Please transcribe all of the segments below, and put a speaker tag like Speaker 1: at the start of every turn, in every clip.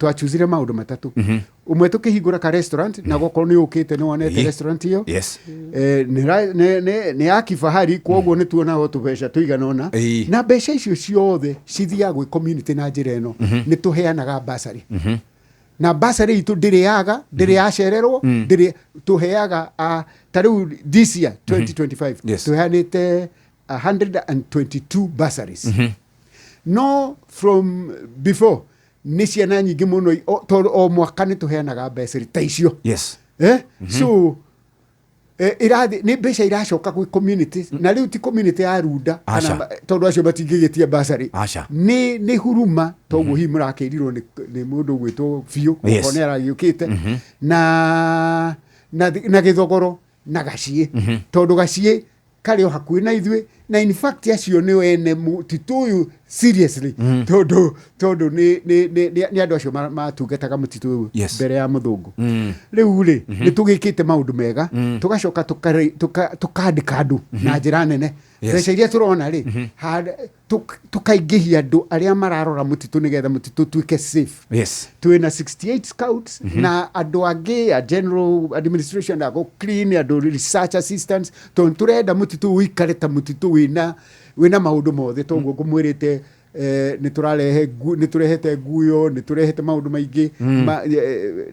Speaker 1: twachuzire maundu matatu umwe tukihingura ka restaurant na goko ni ukite ni wonete restaurant hiyo ni ya kifahari kwoguo ni tuona ho tubesha tuiganona na besha icio ciothe cithiagwo community na njira eno ni tuheanaga basari na basari itu ndiriaga ndiri yacererwo ndiri tuheaga tariu this year 2025 tuheanite 122 bursaries no from before ni ciana nyingi muno o mwaka ni tuheanaga bursary ta icio so irathi ni mbeca iracoka kwi community na riu ti community ya Runda kana tondu acio batingigitia bursary ni huruma toguo hi murakirirwo ni mundu gwitwo biu konera yukite na githogoro na gacie tondu gacie kari o hakui na ithwe na in fact acio ni ene mutituyu seriously tondu ni andu acio matungataga mutitu mbere ya muthungu riu ri ni tugikite maundu mega tugacoka tukandika andu na njira nene mbeca iria turona ri tukaingihia andu aria mararora mutitu nigetha mutitu tuike safe twina 68 scouts na andu angi a general administration na go clean andu research assistants turenda mutitu uikare ta mutitu wina maundu mothe toguo ngumwirite ni turehete nguyo ni turehete maundu maingi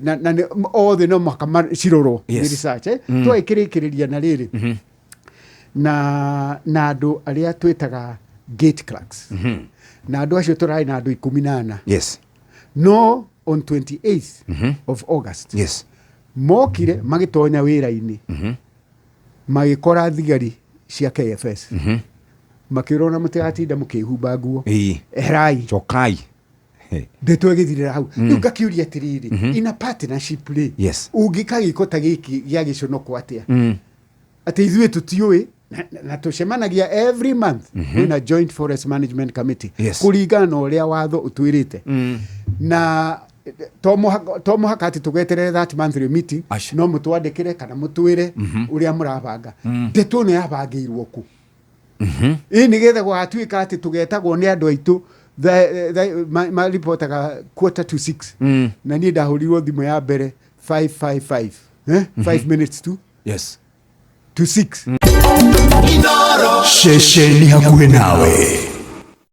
Speaker 1: na othe no makama ciroro research twikirikiria na riri na andu aria twitaga gate clerks na andu acio turai na andu 14 no on 28th of August mokire magitonya wira-ini magikora thigari cia KFS makirona mutigatinda mukihumba nguo erai
Speaker 2: chokai
Speaker 1: ndetwegithirira hau ngakiuria atiriri ina partnership ri ungikagiko ta giki gya giconoko atia ati ithuĩ tutiũĩ na tucemanagia every month in joint forest management committee kuringana na uria watho utwirite na to muhaka ati tugeterere that monthly meeting no mutwandikire kana mutwire uria murabanga ndeto ne yabangirwo ku nigetha gwatuika ati tugetagwo ni andu aitu ma reportaga 5:45 na ni ndahurirwo thimu ya mbere 5:55 5 minutes to 6
Speaker 3: Sheshe ni hakuhe nawe.